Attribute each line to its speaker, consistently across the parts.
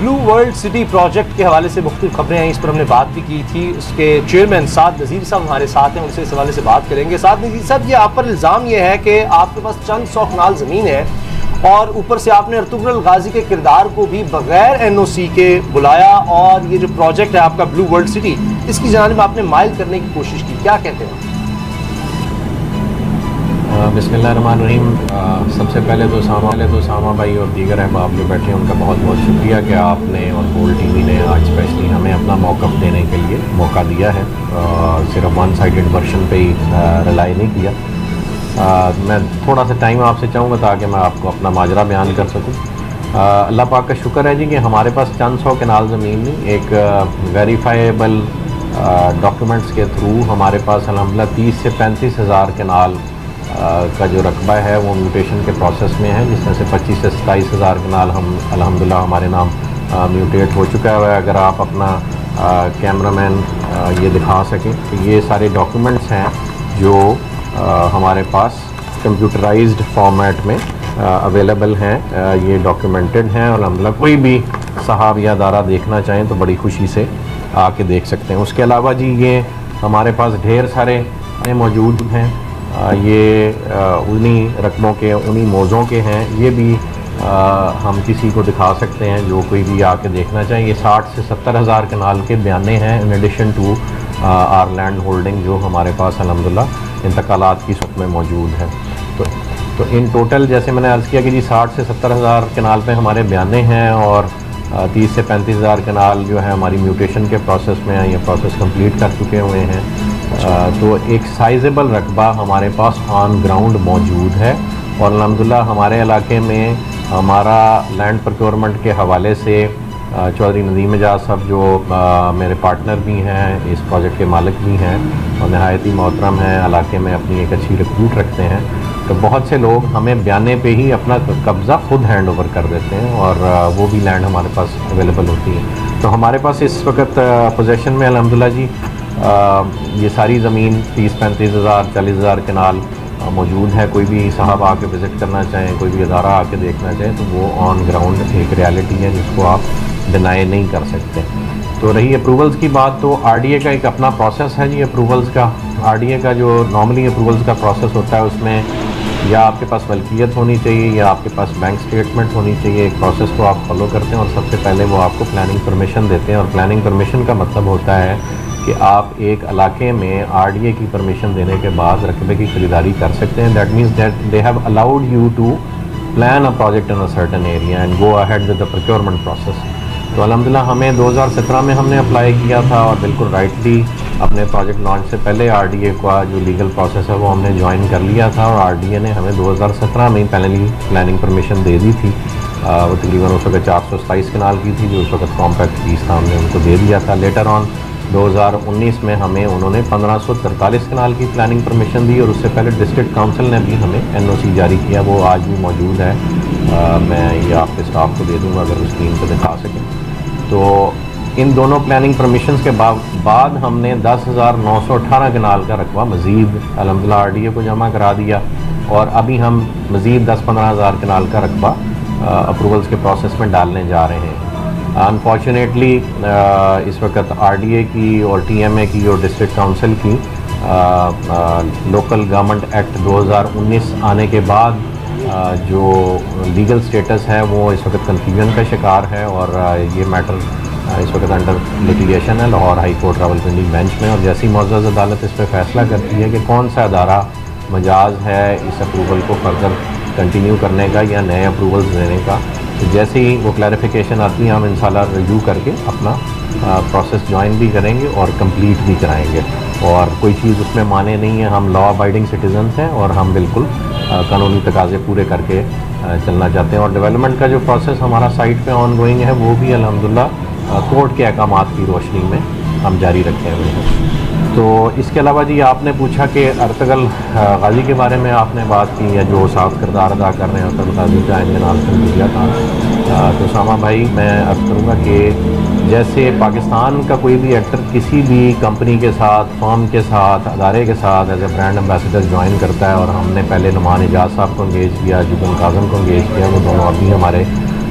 Speaker 1: بلو world city project کے حوالے سے مختلف خبریں ہیں، اس پر ہم نے بات بھی کی تھی. اس کے چیئرمین سعد نذیر صاحب ہمارے ساتھ ہیں، ان سے اس حوالے سے بات کریں گے. سعد نذیر صاحب، یہ آپ پر الزام یہ ہے کہ آپ کے پاس چند سو کنال زمین ہے اور اوپر سے آپ نے ارطغرل غازی کے کردار کو بھی بغیر این او سی کے بلایا، اور یہ جو پروجیکٹ ہے آپ کا بلو ورلڈ سٹی، اس کی جانب آپ نے مائل کرنے کی کوشش کی. کیا کہتے ہیں؟
Speaker 2: بسم اللہ الرحمن الرحیم. سب سے پہلے تو سامہ بھائی اور دیگر احباب جو بیٹھے ہیں ان کا بہت بہت شکریہ کہ آپ نے اور گولڈ ٹی وی نے آج اسپیشلی ہمیں اپنا موقف دینے کے لیے موقع دیا ہے. صرف ون سائیڈڈ ورژن پہ ہی ریلائی نہیں کیا. میں تھوڑا سا ٹائم آپ سے چاہوں گا تاکہ میں آپ کو اپنا ماجرا بیان کر سکوں. اللہ پاک کا شکر ہے جی کہ ہمارے پاس چند سو کنال زمین نہیں، ایک ویریفائیبل ڈاکیومنٹس کے تھرو ہمارے پاس الحمدللہ 30 سے 35 ہزار کنال کا جو رقبہ ہے وہ میوٹیشن کے پروسیس میں ہے، جس میں سے 25 سے 27 ہزار کنال ہم الحمدللہ ہمارے نام میوٹیٹ ہو چکا ہے. اگر آپ اپنا کیمرہ مین یہ دکھا سکیں کہ یہ سارے ڈاکیومنٹس ہیں جو ہمارے پاس کمپیوٹرائزڈ فارمیٹ میں اویلیبل ہیں. یہ ڈاکیومنٹڈ ہیں اور الحمدللہ کوئی بھی صاحب یا ادارہ دیکھنا چاہیں تو بڑی خوشی سے آ کے دیکھ سکتے ہیں. اس کے علاوہ جی یہ ہمارے پاس ڈھیر سارے موجود ہیں، یہ انہی رقموں کے انہی موضوعوں کے ہیں. یہ بھی ہم کسی کو دکھا سکتے ہیں جو کوئی بھی آ کے دیکھنا چاہیں. یہ 60 سے 70 ہزار کنال کے بیانے ہیں in addition to our land holding جو ہمارے پاس الحمدللہ انتقالات کی صورت میں موجود ہے. تو ان ٹوٹل جیسے میں نے عرض کیا کہ جی 60 سے 70 ہزار کنال پہ ہمارے بیانے ہیں اور 30 سے 35 ہزار کنال جو ہے ہماری میوٹیشن کے پروسیس میں ہیں. یہ پروسیس کمپلیٹ کر چکے ہوئے ہیں. تو ایک سائزیبل رقبہ ہمارے پاس آن گراؤنڈ موجود ہے اور الحمدللہ ہمارے علاقے میں ہمارا لینڈ پروکیورمنٹ کے حوالے سے چودھری ندیم اعجاز صاحب جو میرے پارٹنر بھی ہیں، اس پروجیکٹ کے مالک بھی ہیں اور نہایت ہی محترم ہیں، علاقے میں اپنی ایک اچھی رپوٹ رکھتے ہیں. تو بہت سے لوگ ہمیں بیانے پہ ہی اپنا قبضہ خود ہینڈ اوور کر دیتے ہیں اور وہ بھی لینڈ ہمارے پاس اویلیبل ہوتی ہے. تو ہمارے پاس اس وقت پوزیشن میں الحمدللہ جی یہ ساری زمین 30-35 ہزار 40 ہزار کنال موجود ہے. کوئی بھی صاحب آ کے وزٹ کرنا چاہیں، کوئی بھی ادارہ آ کے دیکھنا چاہیں تو وہ آن گراؤنڈ ایک ریالٹی ہے جس کو آپ ڈینائی نہیں کر سکتے. تو رہی اپروولز کی بات، تو آر ڈی اے کا ایک اپنا پروسیس ہے جی. اپروولز کا آر ڈی اے کا جو نارملی اپروولز کا پروسیس ہوتا ہے اس میں یا آپ کے پاس ملکیت ہونی چاہیے یا آپ کے پاس بینک سٹیٹمنٹ ہونی چاہیے. ایک پروسیس کو آپ فالو کرتے ہیں اور سب سے پہلے وہ آپ کو پلاننگ پرمیشن دیتے ہیں. اور پلاننگ پرمیشن کا مطلب ہوتا ہے کہ آپ ایک علاقے میں آر ڈی اے کی پرمیشن دینے کے بعد رقبے کی خریداری کر سکتے ہیں. That means that they have allowed you to plan a project in a certain area and go ahead with the procurement process. تو الحمدللہ ہمیں 2017 میں ہم نے اپلائی کیا تھا اور بالکل رائٹلی اپنے پروجیکٹ لانچ سے پہلے آر ڈی اے کا جو لیگل پروسیس ہے وہ ہم نے جوائن کر لیا تھا اور آر ڈی اے نے ہمیں 2017 میں ہی پہلے پلاننگ پرمیشن دے دی تھی. وہ تقریباً اس وقت 427 کنال کی تھی جو اس وقت کمپیکٹ فیس تھا، ہم نے ان کو دے دیا تھا. لیٹر آن 2019 میں ہمیں انہوں نے 1543 کنال کی پلاننگ پرمیشن دی اور اس سے پہلے ڈسٹرکٹ کاؤنسل نے بھی ہمیں این او سی جاری کیا. وہ آج بھی موجود ہے. میں یہ آپ کے اسٹاف کو دے دوں گا اگر وہ اسکرین پہ دکھا سکیں. تو ان دونوں پلاننگ پرمیشنز کے بعد ہم نے 10,918 کنال کا رقبہ مزید الحمدللہ آر ڈی اے کو جمع کرا دیا اور ابھی ہم مزید 10-15 ہزار کنال کا رقبہ اپروولز کے پروسیس میں ڈالنے جا رہے ہیں. انفارچونیٹلی اس وقت آر ڈی اے کی اور ٹی ایم اے کی اور ڈسٹرکٹ کاؤنسل کی لوکل گورنمنٹ ایکٹ 2019 آنے کے بعد جو لیگل سٹیٹس ہے وہ اس وقت کنفیوژن کا شکار ہے اور یہ میٹر اس وقت انڈر لیٹیگیشن ہے Lahore high court Rawalpindi bench میں. اور جیسی معزز عدالت اس پہ فیصلہ کرتی ہے کہ کون سا ادارہ مجاز ہے اس اپروول کو فردر کنٹینیو کرنے کا یا نئے اپروولز دینے کا، تو جیسے ہی وہ کلیریفیکیشن آتی ہے ہم انشاءاللہ ریویو کر کے اپنا پروسیس جوائن بھی کریں گے اور کمپلیٹ بھی کرائیں گے. اور کوئی چیز اس میں مانے نہیں ہے، ہم لا ابائڈنگ سٹیزنس ہیں اور ہم بالکل قانونی تقاضے پورے کر کے چلنا چاہتے ہیں. اور ڈیولپمنٹ کا جو پروسیس ہمارا سائٹ پہ آن گوئنگ ہے وہ بھی الحمدللہ کورٹ کے احکامات کی روشنی میں ہم جاری رکھے ہوئے ہیں. تو اس کے علاوہ جی آپ نے پوچھا کہ ارطغرل غازی کے بارے میں آپ نے بات کی یا جو صاحب کردار ادا کر رہے ہیں ارطغرل غازی کا ان کے نام سے میڈیا تھا. تو سامہ بھائی میں عرض کروں گا کہ جیسے پاکستان کا کوئی بھی ایکٹر کسی بھی کمپنی کے ساتھ، فرم کے ساتھ، ادارے کے ساتھ as a brand ambassador join کرتا ہے اور ہم نے پہلے نعمان اعجاز صاحب کو انگیج کیا، جبن کاظم کو انگیج کیا، وہ دونوں ابھی ہمارے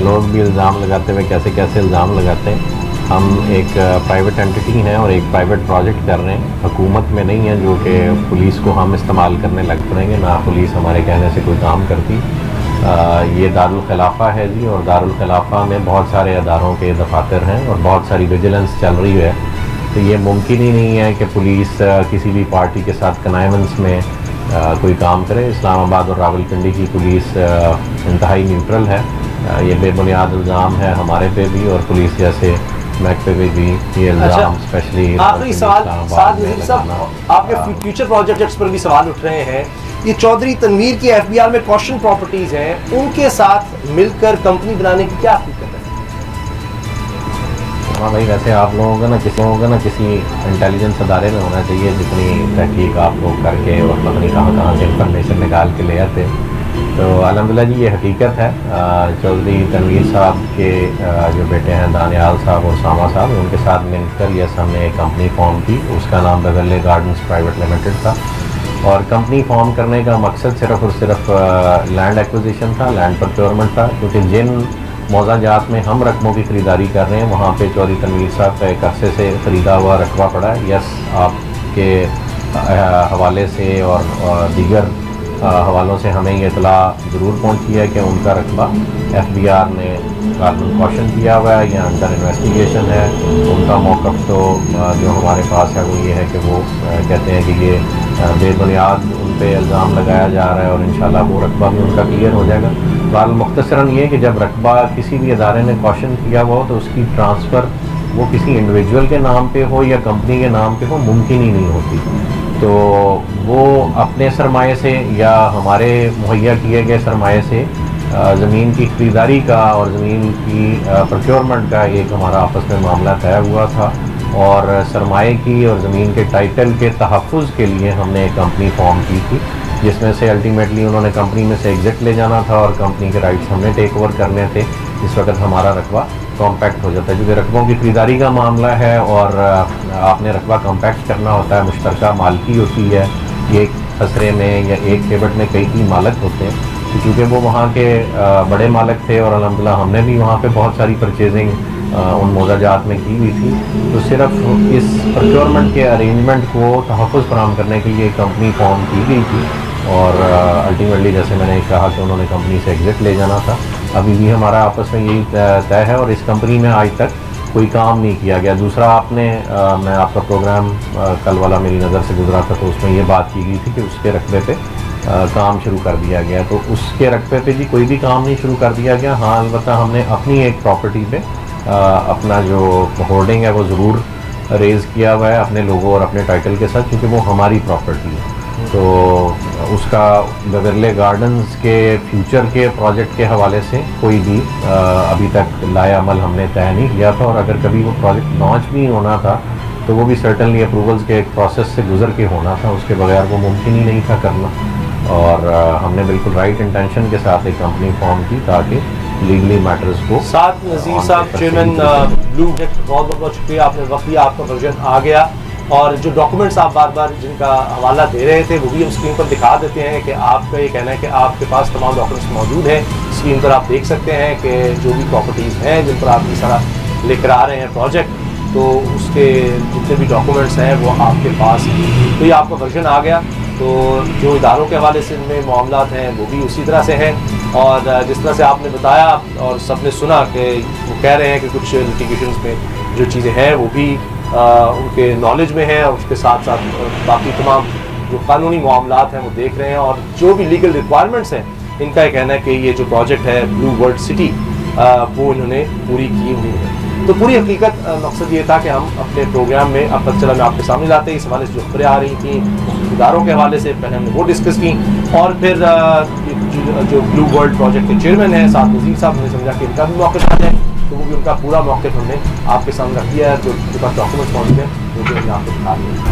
Speaker 2: لوگ بھی الزام لگاتے ہوئے کیسے کیسے الزام لگاتے ہیں. ہم ایک پرائیویٹ انٹیٹی ہیں اور ایک پرائیویٹ پروجیکٹ کر رہے ہیں, حکومت میں نہیں ہے جو کہ پولیس کو ہم استعمال کرنے لگ پڑیں گے, نہ پولیس ہمارے کہنے سے کوئی کام کرتی. یہ دارالخلافہ ہے جی, اور دارالخلافہ میں بہت سارے اداروں کے دفاتر ہیں اور بہت ساری ویجیلنس چل رہی ہے. تو یہ ممکن ہی نہیں ہے کہ پولیس کسی بھی پارٹی کے ساتھ کنائونس میں کوئی کام کرے. اسلام آباد اور راولپنڈی کی پولیس انتہائی نیوٹرل ہے. یہ بے بنیاد الزام ہے ہمارے پہ بھی اور پولیس جیسے محکمے پہ بھی یہ الزام اسپیشلی.
Speaker 1: آخری سوال سعد نذیر صاحب, آپ کے فیوچر پروجیکٹس پر بھی سوال اٹھ رہے ہیں. یہ چودھری تنویر کی ایف بی آر میں کوشن پراپرٹیز ہیں, ان کے ساتھ مل کر کمپنی بنانے کی کیا حقیقت ہے؟
Speaker 2: ہاں بھائی, ویسے آپ لوگوں کا نا کسی انٹیلیجنس ادارے میں ہونا چاہیے جتنی تحقیق آپ لوگ کر کے اور پتہ نہیں کہاں سے انفارمیشن نکال کے لے آتے. تو الحمدللہ جی یہ حقیقت ہے. چودھری تنویر صاحب کے جو بیٹے ہیں دانیال صاحب اور ساما صاحب, ان کے ساتھ مل کر یس ہم نے ایک کمپنی فارم کی. اس کا نام بیورلی گارڈنز پرائیویٹ لمیٹڈ تھا, اور کمپنی فارم کرنے کا مقصد صرف اور صرف لینڈ ایکوزیشن تھا, لینڈ پروکیورمنٹ تھا. کیونکہ جن موضع جات میں ہم رقبوں کی خریداری کر رہے ہیں وہاں پہ چودھری تنویر صاحب کا ایک عرصے سے خریدا ہوا رقبہ پڑا ہے. یس آپ کے حوالے سے اور دیگر حوالوں سے ہمیں یہ اطلاع ضرور پہنچی ہے کہ ان کا رقبہ ایف بی آر نے کاربن کوشن کیا ہوا ہے یا انڈر انویسٹیگیشن ہے. ان کا موقف تو جو ہمارے پاس ہے وہ یہ ہے کہ وہ کہتے ہیں کہ یہ بے بنیاد ان پہ الزام لگایا جا رہا ہے اور انشاءاللہ وہ رقبہ بھی ان کا کلیئر ہو جائے گا. بہرحال مختصراً یہ کہ جب رقبہ کسی بھی ادارے نے کوشن کیا ہوا ہو تو اس کی ٹرانسفر وہ کسی انڈیویجول کے نام پہ ہو یا کمپنی کے نام پہ ہو ممکن ہی نہیں ہوتی. تو وہ اپنے سرمایے سے یا ہمارے مہیا کیے گئے سرمایے سے زمین کی خریداری کا اور زمین کی پروکیورمنٹ کا ایک ہمارا آپس میں معاملہ طے ہوا تھا, اور سرمایے کی اور زمین کے ٹائٹل کے تحفظ کے لیے ہم نے ایک کمپنی فارم کی تھی, جس میں سے الٹیمیٹلی انہوں نے کمپنی میں سے ایگزٹ لے جانا تھا اور کمپنی کے رائٹس ہم نے ٹیک اوور کرنے تھے. اس وقت ہمارا رقبہ کمپیکٹ ہو جاتا ہے. کیونکہ رقبوں کی خریداری کا معاملہ ہے اور آپ نے رقبہ کمپیکٹ کرنا ہوتا ہے, مشترکہ مالکی ہوتی ہے. ایک خسرے میں یا ایک کیبٹ میں کئی مالک ہوتے ہیں. کیونکہ وہ وہاں کے بڑے مالک تھے اور الحمدللہ ہم نے بھی وہاں پہ بہت ساری پرچیزنگ ان موضع جات میں کی ہوئی تھی. تو صرف اس پروکیورمنٹ کے ارینجمنٹ کو تحفظ فراہم کرنے کے لیے کمپنی فارم کی گئی تھی, اور الٹیمیٹلی جیسے میں نے کہا کہ انہوں نے کمپنی سے ایگزٹ لے جانا تھا. ابھی بھی ہمارا آپس میں یہی طے ہے, اور اس کمپنی میں آج تک کوئی کام نہیں کیا گیا. دوسرا آپ نے میں آپ کا پروگرام کل والا میری نظر سے گزرا تھا, تو اس میں یہ بات کی گئی تھی کہ اس کے رقبے پہ کام شروع کر دیا گیا. تو اس کے رقبے پہ جی کوئی بھی کام نہیں شروع کر دیا گیا. ہاں البتہ ہم نے اپنی ایک پراپرٹی پہ اپنا جو ہولڈنگ ہے وہ ضرور ریز کیا ہوا ہے اپنے لوگوں اور اپنے ٹائٹل کے ساتھ, کیونکہ وہ ہماری پراپرٹی ہے. تو اس کا بیورلی گارڈنز کے فیوچر کے پروجیکٹ کے حوالے سے کوئی بھی ابھی تک لائے عمل ہم نے طے نہیں کیا تھا, اور اگر کبھی وہ پروجیکٹ لانچ بھی ہونا تھا تو وہ بھی سرٹنلی اپروولز کے ایک پروسیس سے گزر کے ہونا تھا. اس کے بغیر وہ ممکن ہی نہیں تھا کرنا, اور ہم نے بالکل رائٹ انٹینشن کے ساتھ ایک کمپنی فارم کی تاکہ لیگلی میٹرز کو.
Speaker 1: سعد نذیر صاحب, چیئرمین بلو پروجیکٹ, بہت بہت شکریہ, آپ نے وقت دیا, آپ کا ورژن آ گیا, اور جو ڈاکومنٹس آپ بار بار جن کا حوالہ دے رہے تھے وہ بھی ہم اسکرین پر دکھا دیتے ہیں کہ آپ کا یہ کہنا ہے کہ آپ کے پاس تمام ڈاکومنٹس موجود ہیں. اسکرین پر آپ دیکھ سکتے ہیں کہ جو بھی پراپرٹیز ہیں جن پر آپ اس طرح لے کر آ رہے ہیں پروجیکٹ, تو اس کے جتنے بھی ڈاکومنٹس ہیں وہ آپ کے پاس ہیں. تو یہ آپ کا ورژن آ گیا. تو جو اداروں کے حوالے سے ان میں معاملات ہیں وہ بھی اسی طرح سے ہیں, اور جس طرح سے آپ نے بتایا اور سب نے سنا کہ وہ کہہ رہے ہیں کہ کچھ لٹیگیشنز میں جو چیزیں ہیں وہ بھی ان کے نالج میں ہیں, اور اس کے ساتھ ساتھ باقی تمام جو قانونی معاملات ہیں وہ دیکھ رہے ہیں, اور جو بھی لیگل ریکوائرمنٹس ہیں ان کا یہ کہنا ہے کہ یہ جو پروجیکٹ ہے بلو ورلڈ سٹی وہ انہوں نے پوری کی ہوئی ہے. تو پوری حقیقت مقصد یہ تھا کہ ہم اپنے پروگرام میں اب تک چلا میں آپ کے سامنے لاتے ہیں. اس حوالے سے جو خبریں آ رہی تھیں اداروں کے حوالے سے پہلے ہم نے وہ ڈسکس کی, اور پھر جو بلو ورلڈ پروجیکٹ کے چیئرمین ہیں سعد نذیر صاحب نے سمجھا کہ ان کا بھی موقف آ جائے, تو وہ بھی ان کا پورا موقف ہم نے آپ کے سامنے رکھ دیا ہے. جو پاس ڈاکومنٹس موجود ہیں وہ بھی ہم نے آپ کو دکھا دیا.